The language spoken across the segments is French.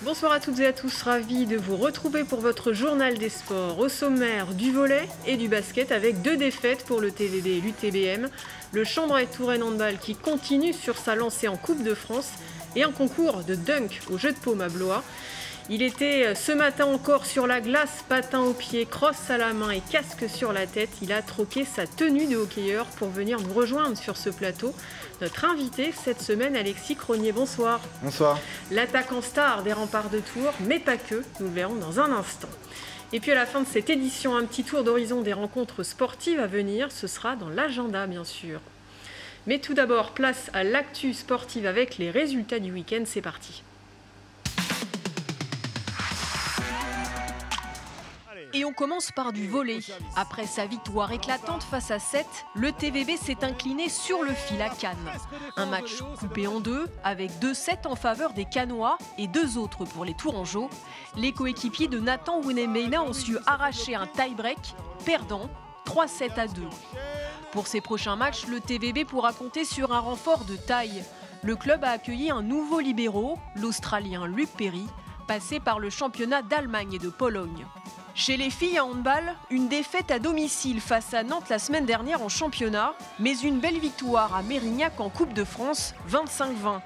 Bonsoir à toutes et à tous, ravi de vous retrouver pour votre journal des sports. Au sommaire, du volley et du basket avec 2 défaites pour le TVB et l'UTBM. Le Chambray-Touraine handball qui continue sur sa lancée en Coupe de France et un concours de dunk au jeu de paume à Blois. Il était ce matin encore sur la glace, patin aux pieds, crosse à la main et casque sur la tête. Il a troqué sa tenue de hockeyeur pour venir nous rejoindre sur ce plateau. Notre invité cette semaine, Alexis Cronier, bonsoir. Bonsoir. L'attaquant star des remparts de Tours, mais pas que, nous le verrons dans un instant. Et puis à la fin de cette édition, un petit tour d'horizon des rencontres sportives à venir, ce sera dans l'agenda bien sûr. Mais tout d'abord, place à l'actu sportive avec les résultats du week-end, c'est parti. Et on commence par du volley. Après sa victoire éclatante face à 7, le TVB s'est incliné sur le fil à Cannes. Un match coupé en deux, avec 2-7 en faveur des Cannois et 2 autres pour les Tourangeaux. Les coéquipiers de Nathan Wunembeina ont su arracher un tie-break, perdant 3-7 à 2. Pour ses prochains matchs, le TVB pourra compter sur un renfort de taille. Le club a accueilli un nouveau libéro, l'Australien Luc Perry, passé par le championnat d'Allemagne et de Pologne. Chez les filles en handball, une défaite à domicile face à Nantes la semaine dernière en championnat, mais une belle victoire à Mérignac en Coupe de France, 25-20.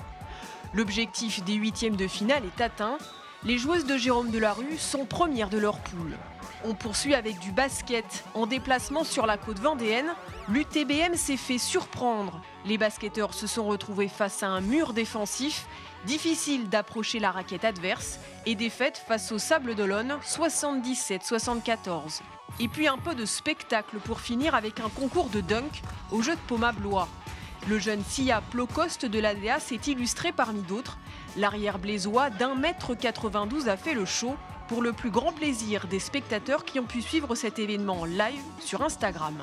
L'objectif des 8e de finale est atteint. Les joueuses de Jérôme Delarue sont premières de leur poule. On poursuit avec du basket. En déplacement sur la côte vendéenne, l'UTBM s'est fait surprendre. Les basketteurs se sont retrouvés face à un mur défensif. Difficile d'approcher la raquette adverse et défaite face au Sables d'Olonne 77-74. Et puis un peu de spectacle pour finir avec un concours de dunk au jeu de paume à Blois. Le jeune Sia Plocoste de l'ADA s'est illustré parmi d'autres. L'arrière blésois d'1,92 m a fait le show pour le plus grand plaisir des spectateurs qui ont pu suivre cet événement en live sur Instagram.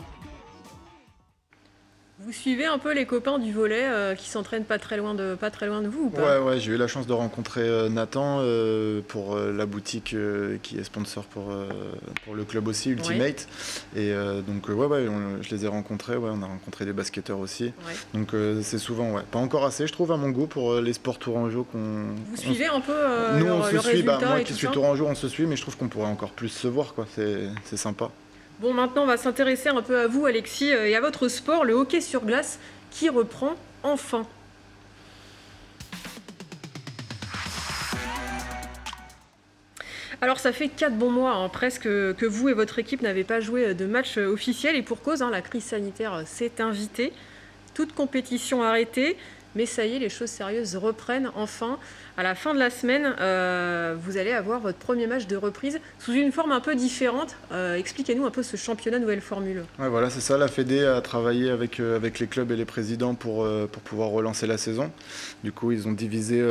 Vous suivez un peu les copains du volley qui s'entraînent pas très loin de vous ou pas? Ouais, j'ai eu la chance de rencontrer Nathan pour la boutique qui est sponsor pour le club aussi, Ultimate. Ouais. Et donc je les ai rencontrés, on a rencontré des basketteurs aussi. Ouais. Donc c'est souvent, pas encore assez je trouve à mon goût pour les sports tourangeaux qu'on... Vous suivez un peu nous on se suit, moi qui suis ça tourangeau on se suit, mais je trouve qu'on pourrait encore plus se voir, quoi. C'est sympa. Bon, maintenant, on va s'intéresser un peu à vous, Alexis, et à votre sport, le hockey sur glace, qui reprend enfin. Alors, ça fait 4 bons mois, presque, que vous et votre équipe n'avez pas joué de match officiel, et pour cause, la crise sanitaire s'est invitée. Toute compétition arrêtée, mais ça y est, les choses sérieuses reprennent enfin. À la fin de la semaine, vous allez avoir votre premier match de reprise sous une forme un peu différente. Expliquez-nous un peu ce championnat nouvelle formule. Ouais, voilà, c'est ça. La Fédé a travaillé avec les clubs et les présidents pour pouvoir relancer la saison. Du coup, ils ont divisé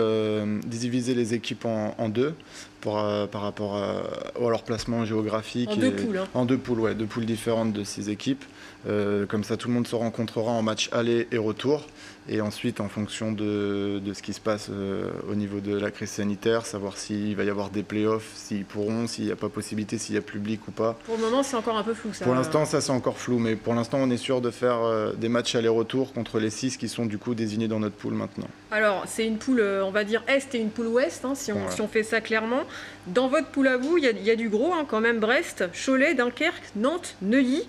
les équipes en deux par rapport à leur placement géographique. En 2 poules. En 2 poules, ouais, 2 poules différentes de 6 équipes. Comme ça, tout le monde se rencontrera en match aller et retour. Et ensuite, en fonction de ce qui se passe au niveau de la crise sanitaire, savoir s'il va y avoir des playoffs, s'ils pourront, s'il n'y a pas possibilité, s'il y a public ou pas. Pour le moment, c'est encore un peu flou, ça. Pour l'instant, ça c'est encore flou, mais pour l'instant, on est sûr de faire des matchs aller-retour contre les 6 qui sont du coup désignés dans notre poule maintenant. Alors, c'est une poule, on va dire Est et une poule Ouest, si on fait ça clairement. Dans votre poule à vous, il y a du gros quand même, Brest, Cholet, Dunkerque, Nantes, Neuilly.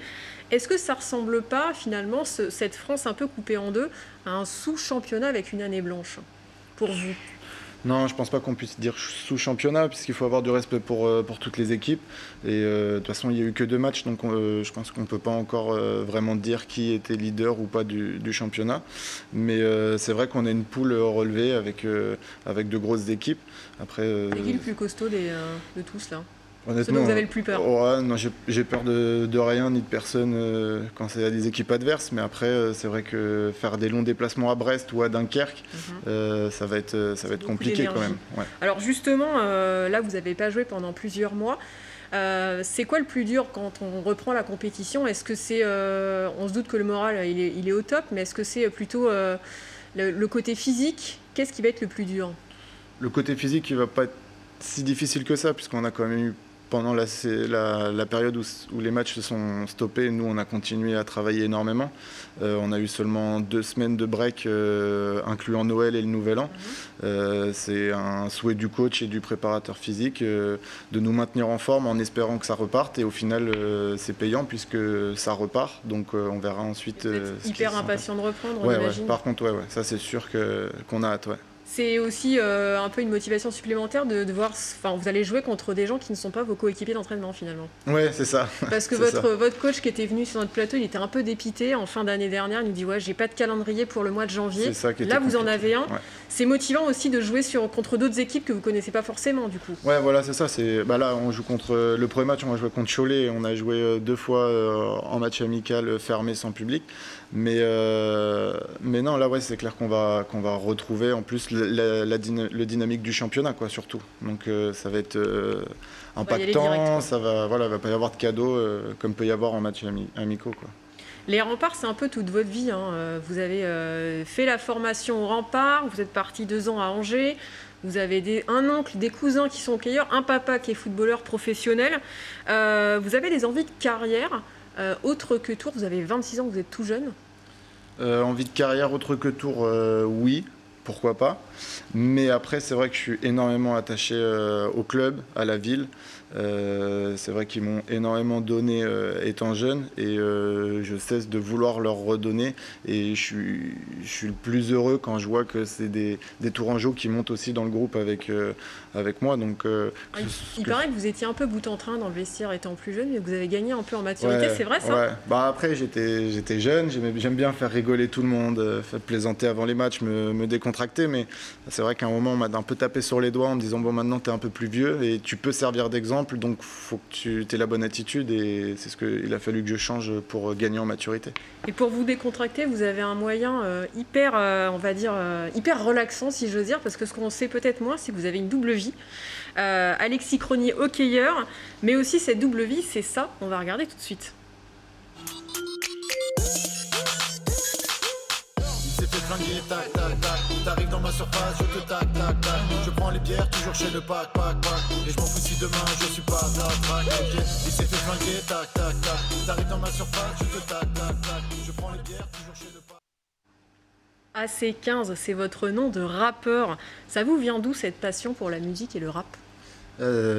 Est-ce que ça ne ressemble pas, finalement, cette France un peu coupée en deux, à un sous-championnat avec une année blanche, pour vous? Non, je ne pense pas qu'on puisse dire sous-championnat, puisqu'il faut avoir du respect pour toutes les équipes. Et de toute façon, il n'y a eu que 2 matchs, donc je pense qu'on ne peut pas encore vraiment dire qui était leader ou pas du championnat. Mais c'est vrai qu'on a une poule relevée avec de grosses équipes. Après, c'est qui le plus costaud de tous, là? Honnêtement, vous avez le plus peur? Ouais, non, j'ai peur de rien ni de personne quand c'est à des équipes adverses. Mais après, c'est vrai que faire des longs déplacements à Brest ou à Dunkerque, ça va être compliqué quand même. Ouais. Alors justement, là, vous n'avez pas joué pendant plusieurs mois. C'est quoi le plus dur quand on reprend la compétition? Est-ce que c'est, on se doute que le moral il est au top, mais est-ce que c'est plutôt le côté physique? Qu'est-ce qui va être le plus dur? Le côté physique, il ne va pas être si difficile que ça, puisqu'on a quand même eu pendant la période où les matchs se sont stoppés, nous, on a continué à travailler énormément. On a eu seulement 2 semaines de break, incluant Noël et le Nouvel An. C'est un souhait du coach et du préparateur physique de nous maintenir en forme en espérant que ça reparte. Et au final, c'est payant puisque ça repart. Donc, on verra ensuite. Vous êtes hyper impatient de reprendre, ouais, j'imagine. Par contre, ça, c'est sûr qu'on a hâte. Ouais. C'est aussi un peu une motivation supplémentaire de voir, vous allez jouer contre des gens qui ne sont pas vos coéquipiers d'entraînement finalement. Oui, c'est ça. Parce que votre coach qui était venu sur notre plateau, il était un peu dépité en fin d'année dernière. Il nous dit ouais, j'ai pas de calendrier pour le mois de janvier. C'est ça qui était Là, vous compliqué. en avez un. Ouais. C'est motivant aussi de jouer contre d'autres équipes que vous connaissez pas forcément du coup. Ouais, voilà, c'est ça. Là, on joue contre le premier match, on va jouer contre Cholet. On a joué 2 fois en match amical fermé sans public. Mais non, là, ouais, c'est clair qu'on va retrouver en plus le dynamique du championnat, quoi, surtout. Donc ça va être impactant. Va pas y avoir de cadeaux comme peut y avoir en match amicaux, quoi. Les remparts, c'est un peu toute votre vie. Hein. Vous avez fait la formation au rempart, vous êtes parti 2 ans à Angers, vous avez un oncle, des cousins qui sont hockeyeurs, un papa qui est footballeur professionnel. Vous avez des envies de carrière autre que Tours, vous avez 26 ans, vous êtes tout jeune. Envie de carrière autre que Tours, oui. Pourquoi pas. Mais après, c'est vrai que je suis énormément attaché au club, à la ville. C'est vrai qu'ils m'ont énormément donné étant jeune et je cesse de vouloir leur redonner. Et je suis le plus heureux quand je vois que c'est des Tourangeaux qui montent aussi dans le groupe avec moi. Donc, il paraît que vous étiez un peu bout en train dans le vestiaire étant plus jeune, mais que vous avez gagné un peu en maturité, c'est vrai ça? Ouais. Après, j'étais jeune, j'aime bien faire rigoler tout le monde, faire plaisanter avant les matchs, me décontracter, mais c'est vrai qu'à un moment, on m'a un peu tapé sur les doigts en me disant bon, maintenant, tu es un peu plus vieux et tu peux servir d'exemple, donc il faut que tu aies la bonne attitude et c'est ce qu'il a fallu que je change pour gagner en maturité. Et pour vous décontracter, vous avez un moyen hyper relaxant, si j'ose dire, parce que ce qu'on sait peut-être moins, c'est que vous avez une double vie. Alexis Cronier, hockeyeur, mais aussi cette double vie, c'est ça, on va regarder tout de suite. Flingué, tac, tac, tac. T'arrives dans ma surface, je te tac, tac, tac. Je prends les bières, toujours chez le pack, pack, pack. Et je m'en fous si demain je suis pas tac, tac, ok. Il s'est fait flinguer, tac, tac, tac. T'arrives dans ma surface, je te tac, tac, tac. Je prends les bières, toujours chez le pack. AC15, c'est votre nom de rappeur. Ça vous vient d'où cette passion pour la musique et le rap?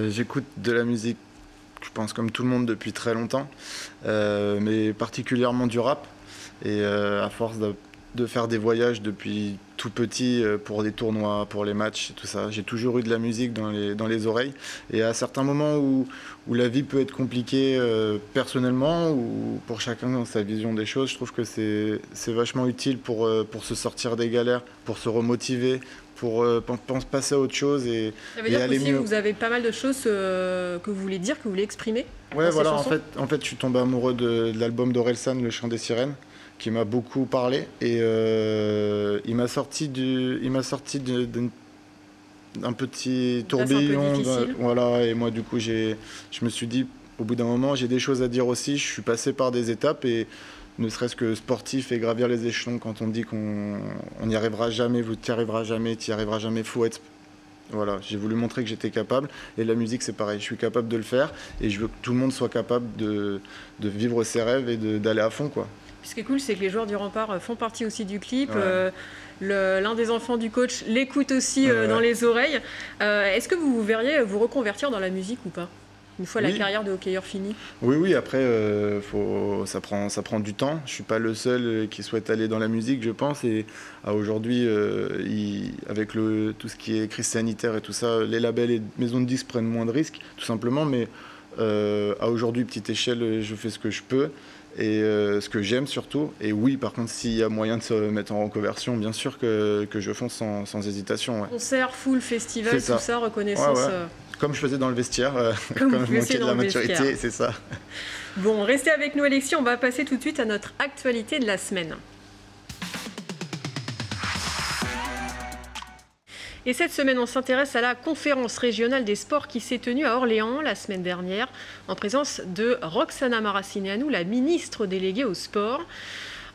J'écoute de la musique, je pense comme tout le monde depuis très longtemps, mais particulièrement du rap. Et à force de faire des voyages depuis tout petit pour des tournois, pour les matchs et tout ça. J'ai toujours eu de la musique dans les oreilles. Et à certains moments où la vie peut être compliquée personnellement ou pour chacun dans sa vision des choses, je trouve que c'est vachement utile pour se sortir des galères, pour se remotiver, pour passer à autre chose et ça veut dire aller aussi mieux. Vous avez pas mal de choses que vous voulez dire, que vous voulez exprimer. Ouais, voilà. En fait, je suis tombé amoureux de l'album d'Orelsan, Le Chant des Sirènes, qui m'a beaucoup parlé et il m'a sorti d'un petit tourbillon, voilà, et moi du coup je me suis dit au bout d'un moment j'ai des choses à dire aussi, je suis passé par des étapes et ne serait-ce que sportif et gravir les échelons quand on dit qu'on n'y arrivera jamais, tu n'y arriveras jamais, faut être. Voilà, j'ai voulu montrer que j'étais capable et la musique c'est pareil, je suis capable de le faire et je veux que tout le monde soit capable de vivre ses rêves et d'aller à fond, quoi. Ce qui est cool, c'est que les joueurs du Rempart font partie aussi du clip. Ouais. L'un des enfants du coach l'écoute aussi dans les oreilles. Est-ce que vous vous verriez vous reconvertir dans la musique ou pas, une fois la carrière de hockeyeur finie? Oui, après, ça prend du temps. Je ne suis pas le seul qui souhaite aller dans la musique, je pense. Et aujourd'hui, avec tout ce qui est crise sanitaire et tout ça, les labels et maisons de disques prennent moins de risques, tout simplement. Mais à aujourd'hui, petite échelle, je fais ce que je peux. Et ce que j'aime surtout. Et oui, par contre, s'il y a moyen de se mettre en reconversion, bien sûr que je fonce sans hésitation. Ouais. Concert, full, festival, tout ça, reconnaissance. Ouais. Comme je faisais dans le vestiaire, comme je manquais de la maturité, c'est ça. Bon, restez avec nous, Alexis. On va passer tout de suite à notre actualité de la semaine. Et cette semaine, on s'intéresse à la conférence régionale des sports qui s'est tenue à Orléans la semaine dernière, en présence de Roxana Maracineanu, la ministre déléguée au sport.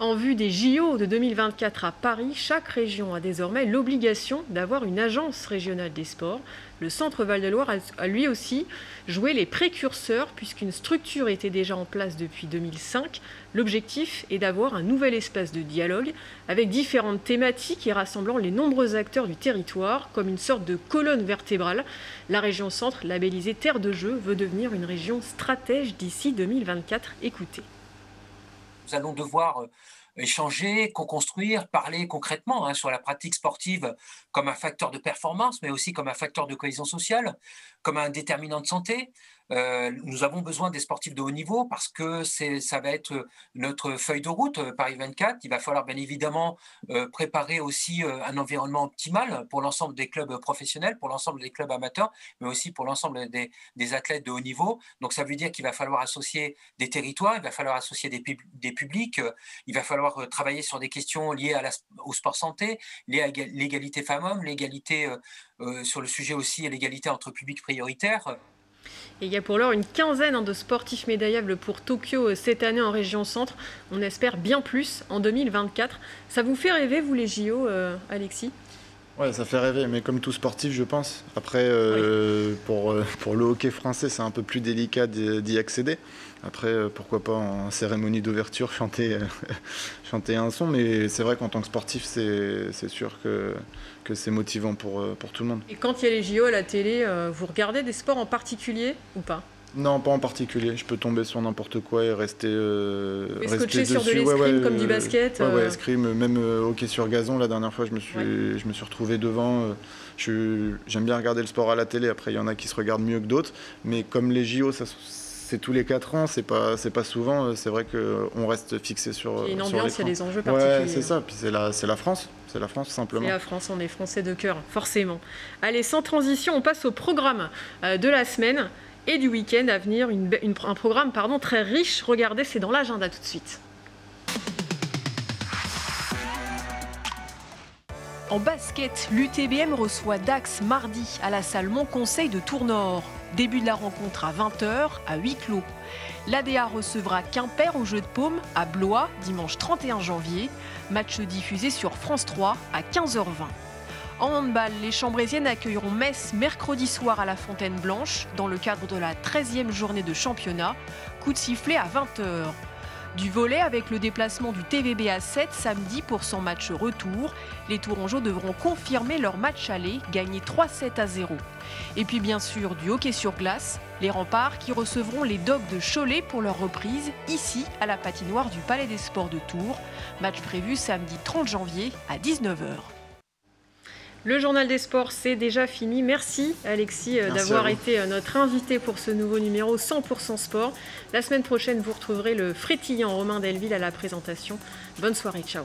En vue des JO de 2024 à Paris, chaque région a désormais l'obligation d'avoir une agence régionale des sports. Le Centre Val-de-Loire a lui aussi joué les précurseurs puisqu'une structure était déjà en place depuis 2005. L'objectif est d'avoir un nouvel espace de dialogue avec différentes thématiques et rassemblant les nombreux acteurs du territoire comme une sorte de colonne vertébrale. La région Centre, labellisée Terre de Jeux, veut devenir une région stratège d'ici 2024. Écoutez. Nous allons devoir échanger, co-construire, parler concrètement sur la pratique sportive comme un facteur de performance, mais aussi comme un facteur de cohésion sociale, comme un déterminant de santé. Nous avons besoin des sportifs de haut niveau parce que ça va être notre feuille de route Paris 24. Il va falloir bien évidemment préparer aussi un environnement optimal pour l'ensemble des clubs professionnels, pour l'ensemble des clubs amateurs, mais aussi pour l'ensemble des athlètes de haut niveau. Donc ça veut dire qu'il va falloir associer des territoires, il va falloir associer des publics, il va falloir travailler sur des questions liées au sport santé, liées à l'égalité femmes-hommes, l'égalité sur le sujet aussi, l'égalité entre publics prioritaires. Et il y a pour l'heure une quinzaine de sportifs médaillables pour Tokyo cette année en région Centre. On espère bien plus en 2024. Ça vous fait rêver, vous, les JO, Alexis ? Ouais, ça fait rêver, mais comme tout sportif, je pense. Après, pour le hockey français, c'est un peu plus délicat d'y accéder. Après, pourquoi pas en cérémonie d'ouverture chanter un son, mais c'est vrai qu'en tant que sportif, c'est sûr que c'est motivant pour tout le monde. Et quand il y a les JO à la télé, vous regardez des sports en particulier ou pas ? Non, pas en particulier. Je peux tomber sur n'importe quoi et rester scotché sur de l'escrime comme du basket. Ouais, escrime, même hockey sur gazon. La dernière fois, je me suis retrouvé devant. J'aime bien regarder le sport à la télé. Après, il y en a qui se regardent mieux que d'autres. Mais comme les JO, c'est tous les 4 ans, c'est pas souvent. C'est vrai qu'on reste fixé sur. Il y a une ambiance, il y a des enjeux particuliers. Ouais, c'est ça. Puis c'est la France. C'est la France, simplement. C'est la France, on est français de cœur, forcément. Allez, sans transition, on passe au programme de la semaine et du week-end à venir. Un programme très riche. Regardez, c'est dans l'agenda tout de suite. En basket, l'UTBM reçoit Dax mardi à la salle Montconseil de Tournord. Début de la rencontre à 20h à huis clos. L'ADA recevra Quimper au Jeu de Paume à Blois dimanche 31 janvier. Match diffusé sur France 3 à 15h20. En handball, les Chambrésiennes accueilleront Metz mercredi soir à la Fontaine Blanche dans le cadre de la 13e journée de championnat. Coup de sifflet à 20h. Du volley avec le déplacement du TVB à 7 samedi pour son match retour. Les Tourangeaux devront confirmer leur match aller, gagné 3-7-0. Et puis bien sûr du hockey sur glace, les Remparts qui recevront les Dogs de Cholet pour leur reprise ici à la patinoire du Palais des Sports de Tours. Match prévu samedi 30 janvier à 19h. Le journal des sports, c'est déjà fini. Merci Alexis d'avoir été notre invité pour ce nouveau numéro 100% sport. La semaine prochaine, vous retrouverez le frétillant Romain Delville à la présentation. Bonne soirée, ciao.